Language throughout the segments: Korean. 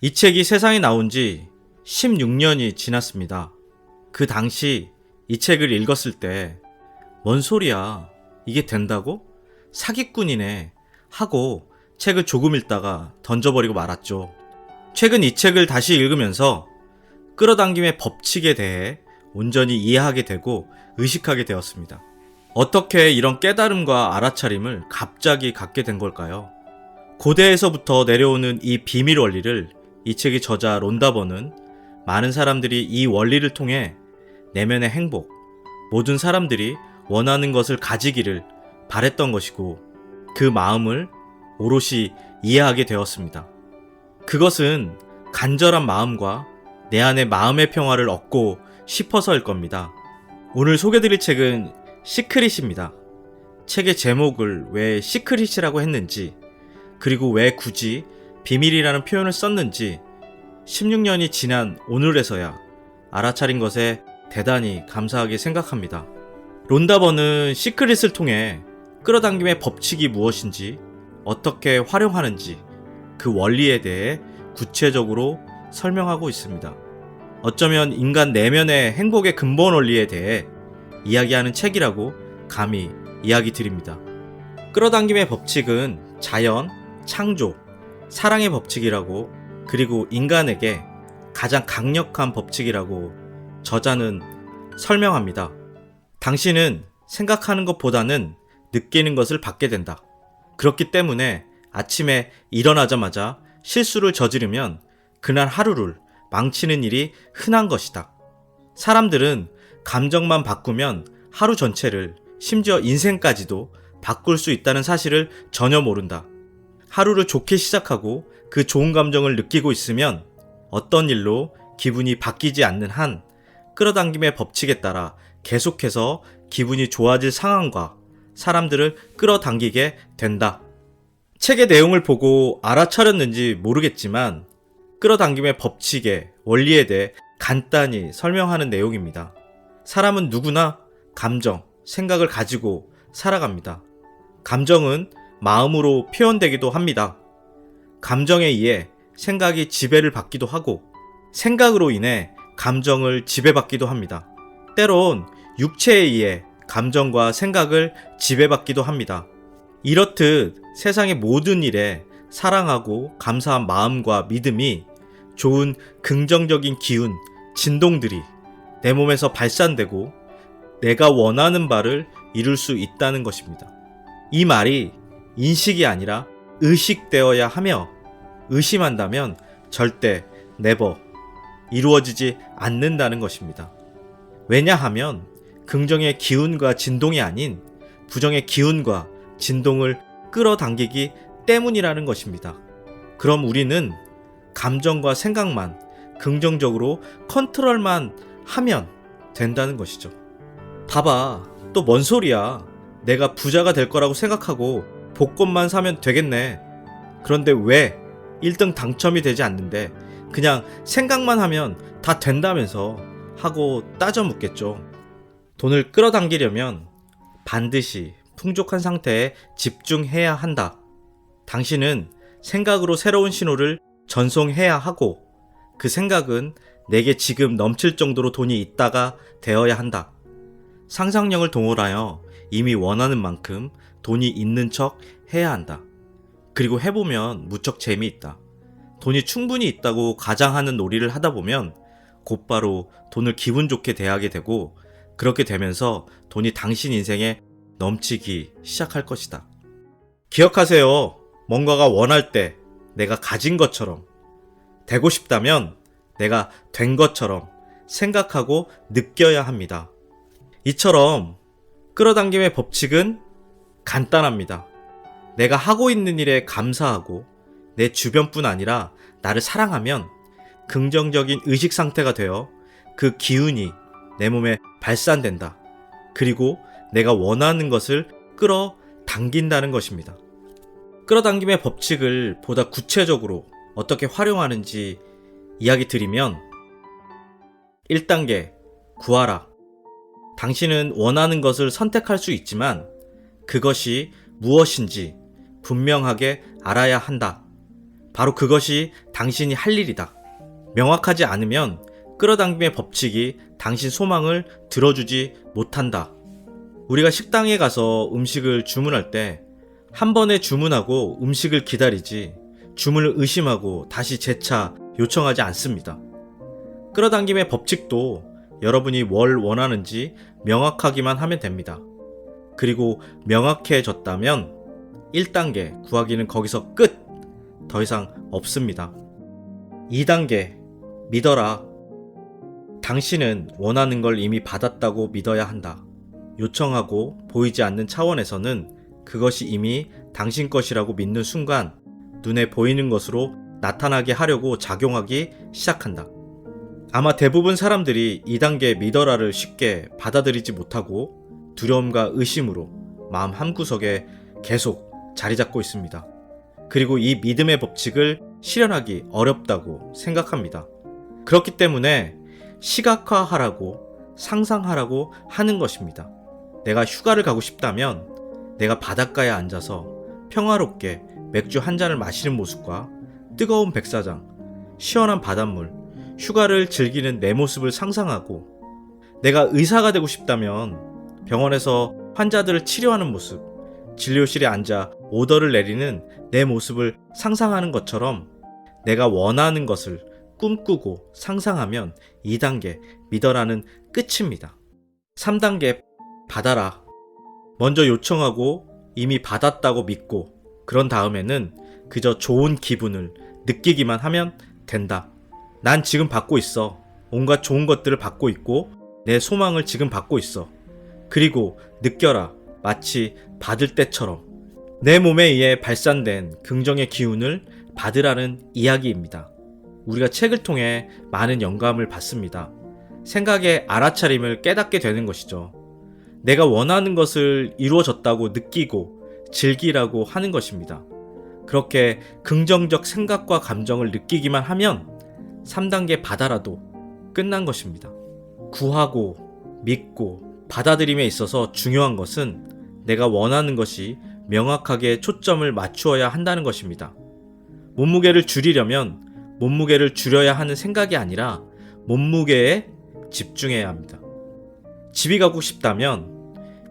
이 책이 세상에 나온 지 16년이 지났습니다. 그 당시 이 책을 읽었을 때 뭔 소리야? 이게 된다고? 사기꾼이네 하고 책을 조금 읽다가 던져버리고 말았죠. 최근 이 책을 다시 읽으면서 끌어당김의 법칙에 대해 온전히 이해하게 되고 의식하게 되었습니다. 어떻게 이런 깨달음과 알아차림을 갑자기 갖게 된 걸까요? 고대에서부터 내려오는 이 비밀 원리를 이 책의 저자 론다버는 많은 사람들이 이 원리를 통해 내면의 행복, 모든 사람들이 원하는 것을 가지기를 바랬던 것이고 그 마음을 오롯이 이해하게 되었습니다. 그것은 간절한 마음과 내 안의 마음의 평화를 얻고 싶어서일 겁니다. 오늘 소개드릴 책은 시크릿입니다. 책의 제목을 왜 시크릿이라고 했는지, 그리고 왜 굳이 비밀이라는 표현을 썼는지 16년이 지난 오늘에서야 알아차린 것에 대단히 감사하게 생각합니다. 론다버는 시크릿을 통해 끌어당김의 법칙이 무엇인지, 어떻게 활용하는지 그 원리에 대해 구체적으로 설명하고 있습니다. 어쩌면 인간 내면의 행복의 근본 원리에 대해 이야기하는 책이라고 감히 이야기 드립니다. 끌어당김의 법칙은 자연, 창조, 사랑의 법칙이라고, 그리고 인간에게 가장 강력한 법칙이라고 저자는 설명합니다. 당신은 생각하는 것보다는 느끼는 것을 받게 된다. 그렇기 때문에 아침에 일어나자마자 실수를 저지르면 그날 하루를 망치는 일이 흔한 것이다. 사람들은 감정만 바꾸면 하루 전체를, 심지어 인생까지도 바꿀 수 있다는 사실을 전혀 모른다. 하루를 좋게 시작하고 그 좋은 감정을 느끼고 있으면 어떤 일로 기분이 바뀌지 않는 한 끌어당김의 법칙에 따라 계속해서 기분이 좋아질 상황과 사람들을 끌어당기게 된다. 책의 내용을 보고 알아차렸는지 모르겠지만 끌어당김의 법칙의 원리에 대해 간단히 설명하는 내용입니다. 사람은 누구나 감정, 생각을 가지고 살아갑니다. 감정은 마음으로 표현되기도 합니다. 감정에 의해 생각이 지배를 받기도 하고 생각으로 인해 감정을 지배받기도 합니다. 때론 육체에 의해 감정과 생각을 지배받기도 합니다. 이렇듯 세상의 모든 일에 사랑하고 감사한 마음과 믿음이 좋은 긍정적인 기운, 진동들이 내 몸에서 발산되고 내가 원하는 바를 이룰 수 있다는 것입니다. 이 말이 인식이 아니라 의식되어야 하며 의심한다면 절대 never 이루어지지 않는다는 것입니다. 왜냐하면 긍정의 기운과 진동이 아닌 부정의 기운과 진동을 끌어당기기 때문이라는 것입니다. 그럼 우리는 감정과 생각만 긍정적으로 컨트롤만 하면 된다는 것이죠. 봐봐, 또 뭔 소리야. 내가 부자가 될 거라고 생각하고 복권만 사면 되겠네. 그런데 왜 1등 당첨이 되지 않는데 그냥 생각만 하면 다 된다면서 하고 따져 묻겠죠. 돈을 끌어당기려면 반드시 풍족한 상태에 집중해야 한다. 당신은 생각으로 새로운 신호를 전송해야 하고 그 생각은 내게 지금 넘칠 정도로 돈이 있다가 되어야 한다. 상상력을 동원하여 이미 원하는 만큼 돈이 있는 척 해야 한다. 그리고 해보면 무척 재미있다. 돈이 충분히 있다고 가장하는 놀이를 하다 보면 곧바로 돈을 기분 좋게 대하게 되고 그렇게 되면서 돈이 당신 인생에 넘치기 시작할 것이다. 기억하세요. 뭔가가 원할 때 내가 가진 것처럼, 되고 싶다면 내가 된 것처럼 생각하고 느껴야 합니다. 이처럼 끌어당김의 법칙은 간단합니다. 내가 하고 있는 일에 감사하고 내 주변뿐 아니라 나를 사랑하면 긍정적인 의식 상태가 되어 그 기운이 내 몸에 발산된다. 그리고 내가 원하는 것을 끌어당긴다는 것입니다. 끌어당김의 법칙을 보다 구체적으로 어떻게 활용하는지 이야기 드리면 1단계, 구하라. 당신은 원하는 것을 선택할 수 있지만 그것이 무엇인지 분명하게 알아야 한다. 바로 그것이 당신이 할 일이다. 명확하지 않으면 끌어당김의 법칙이 당신 소망을 들어주지 못한다. 우리가 식당에 가서 음식을 주문할 때 한 번에 주문하고 음식을 기다리지 주문을 의심하고 다시 재차 요청하지 않습니다. 끌어당김의 법칙도 여러분이 뭘 원하는지 명확하기만 하면 됩니다. 그리고 명확해졌다면 1단계 구하기는 거기서 끝! 더 이상 없습니다. 2단계 믿어라. 당신은 원하는 걸 이미 받았다고 믿어야 한다. 요청하고 보이지 않는 차원에서는 그것이 이미 당신 것이라고 믿는 순간 눈에 보이는 것으로 나타나게 하려고 작용하기 시작한다. 아마 대부분 사람들이 2단계 믿어라를 쉽게 받아들이지 못하고 두려움과 의심으로 마음 한구석에 계속 자리 잡고 있습니다. 그리고 이 믿음의 법칙을 실현하기 어렵다고 생각합니다. 그렇기 때문에 시각화하라고 상상하라고 하는 것입니다. 내가 휴가를 가고 싶다면 내가 바닷가에 앉아서 평화롭게 맥주 한 잔을 마시는 모습과 뜨거운 백사장, 시원한 바닷물, 휴가를 즐기는 내 모습을 상상하고 내가 의사가 되고 싶다면 병원에서 환자들을 치료하는 모습, 진료실에 앉아 오더를 내리는 내 모습을 상상하는 것처럼 내가 원하는 것을 꿈꾸고 상상하면 2단계 믿어라는 끝입니다. 3단계 받아라. 먼저 요청하고 이미 받았다고 믿고 그런 다음에는 그저 좋은 기분을 느끼기만 하면 된다. 난 지금 받고 있어. 온갖 좋은 것들을 받고 있고 내 소망을 지금 받고 있어. 그리고 느껴라. 마치 받을 때처럼 내 몸에 의해 발산된 긍정의 기운을 받으라는 이야기입니다. 우리가 책을 통해 많은 영감을 받습니다. 생각의 알아차림을 깨닫게 되는 것이죠. 내가 원하는 것을 이루어졌다고 느끼고 즐기라고 하는 것입니다. 그렇게 긍정적 생각과 감정을 느끼기만 하면 3단계 받아라도 끝난 것입니다. 구하고 믿고 받아들임에 있어서 중요한 것은 내가 원하는 것이 명확하게 초점을 맞추어야 한다는 것입니다. 몸무게를 줄이려면 몸무게를 줄여야 하는 생각이 아니라 몸무게에 집중해야 합니다. 집이 가고 싶다면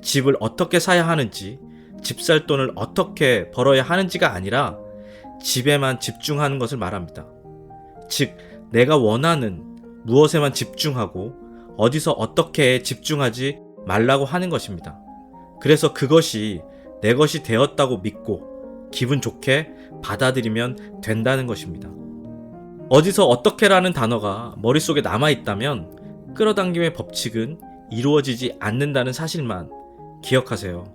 집을 어떻게 사야 하는지, 집 살 돈을 어떻게 벌어야 하는지가 아니라 집에만 집중하는 것을 말합니다. 즉, 내가 원하는 무엇에만 집중하고 어디서 어떻게 집중하지 말라고 하는 것입니다. 그래서 그것이 내 것이 되었다고 믿고 기분 좋게 받아들이면 된다는 것입니다. 어디서 어떻게라는 단어가 머릿속에 남아있다면 끌어당김의 법칙은 이루어지지 않는다는 사실만 기억하세요.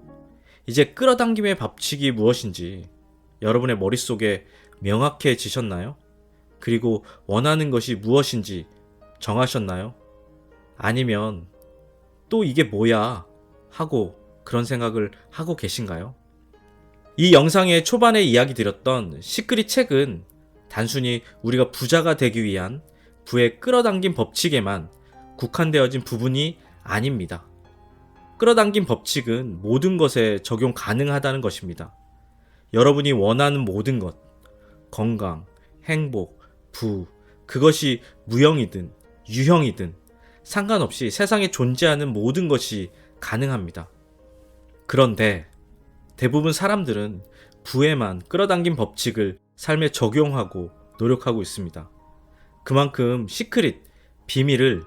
이제 끌어당김의 법칙이 무엇인지 여러분의 머릿속에 명확해지셨나요? 그리고 원하는 것이 무엇인지 정하셨나요? 아니면 또 이게 뭐야 하고 그런 생각을 하고 계신가요? 이 영상의 초반에 이야기 드렸던 시크릿 책은 단순히 우리가 부자가 되기 위한 부의 끌어당김 법칙에만 국한되어진 부분이 아닙니다. 끌어당김 법칙은 모든 것에 적용 가능하다는 것입니다. 여러분이 원하는 모든 것, 건강, 행복, 부, 그것이 무형이든 유형이든 상관없이 세상에 존재하는 모든 것이 가능합니다. 그런데 대부분 사람들은 부에만 끌어당김 법칙을 삶에 적용하고 노력하고 있습니다. 그만큼 시크릿, 비밀을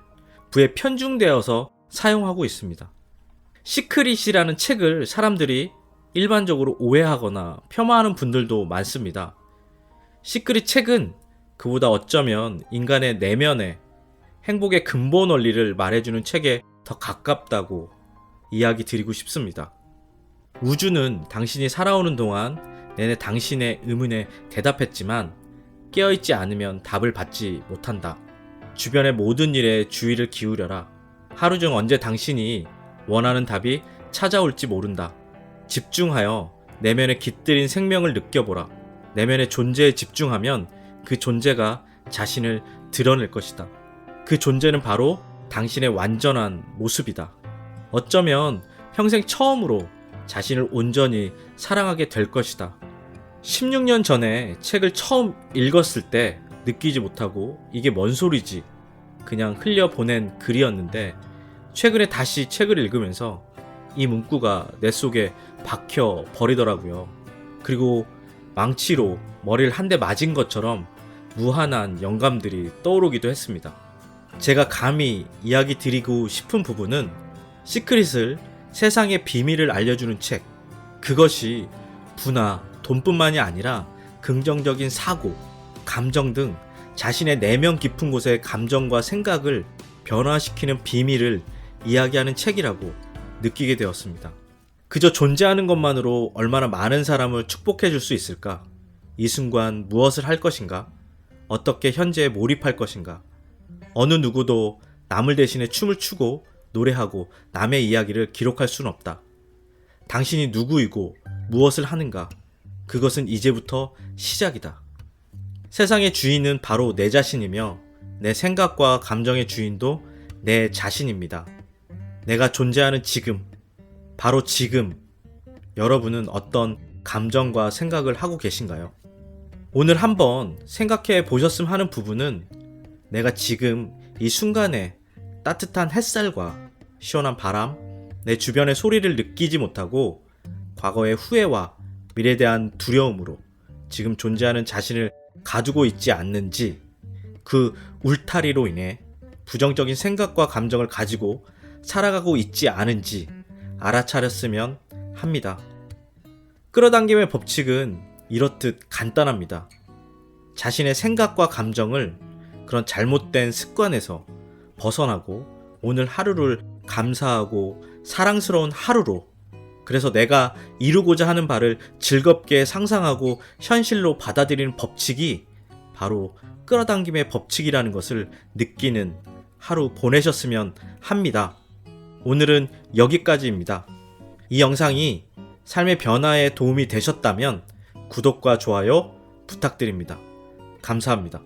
부에 편중되어서 사용하고 있습니다. 시크릿이라는 책을 사람들이 일반적으로 오해하거나 폄하하는 분들도 많습니다. 시크릿 책은 그보다 어쩌면 인간의 내면의 행복의 근본 원리를 말해주는 책에 더 가깝다고 이야기 드리고 싶습니다. 우주는 당신이 살아오는 동안 내내 당신의 의문에 대답했지만 깨어있지 않으면 답을 받지 못한다. 주변의 모든 일에 주의를 기울여라. 하루 중 언제 당신이 원하는 답이 찾아올지 모른다. 집중하여 내면에 깃들인 생명을 느껴보라. 내면의 존재에 집중하면 그 존재가 자신을 드러낼 것이다. 그 존재는 바로 당신의 완전한 모습이다. 어쩌면 평생 처음으로 자신을 온전히 사랑하게 될 것이다. 16년 전에 책을 처음 읽었을 때 느끼지 못하고 이게 뭔 소리지 그냥 흘려보낸 글이었는데 최근에 다시 책을 읽으면서 이 문구가 내 속에 박혀 버리더라고요. 그리고 망치로 머리를 한 대 맞은 것처럼 무한한 영감들이 떠오르기도 했습니다. 제가 감히 이야기 드리고 싶은 부분은 시크릿을 세상의 비밀을 알려주는 책, 그것이 부나 돈뿐만이 아니라 긍정적인 사고, 감정 등 자신의 내면 깊은 곳의 감정과 생각을 변화시키는 비밀을 이야기하는 책이라고 느끼게 되었습니다. 그저 존재하는 것만으로 얼마나 많은 사람을 축복해 줄 수 있을까? 이 순간 무엇을 할 것인가? 어떻게 현재에 몰입할 것인가? 어느 누구도 남을 대신해 춤을 추고 노래하고 남의 이야기를 기록할 수는 없다. 당신이 누구이고 무엇을 하는가? 그것은 이제부터 시작이다. 세상의 주인은 바로 내 자신이며 내 생각과 감정의 주인도 내 자신입니다. 내가 존재하는 지금, 바로 지금, 여러분은 어떤 감정과 생각을 하고 계신가요? 오늘 한번 생각해 보셨으면 하는 부분은 내가 지금 이 순간에 따뜻한 햇살과 시원한 바람, 내 주변의 소리를 느끼지 못하고 과거의 후회와 미래에 대한 두려움으로 지금 존재하는 자신을 가두고 있지 않는지, 그 울타리로 인해 부정적인 생각과 감정을 가지고 살아가고 있지 않은지 알아차렸으면 합니다. 끌어당김의 법칙은 이렇듯 간단합니다. 자신의 생각과 감정을 그런 잘못된 습관에서 벗어나고 오늘 하루를 감사하고 사랑스러운 하루로, 그래서 내가 이루고자 하는 바를 즐겁게 상상하고 현실로 받아들이는 법칙이 바로 끌어당김의 법칙이라는 것을 느끼는 하루 보내셨으면 합니다. 오늘은 여기까지입니다. 이 영상이 삶의 변화에 도움이 되셨다면 구독과 좋아요 부탁드립니다. 감사합니다.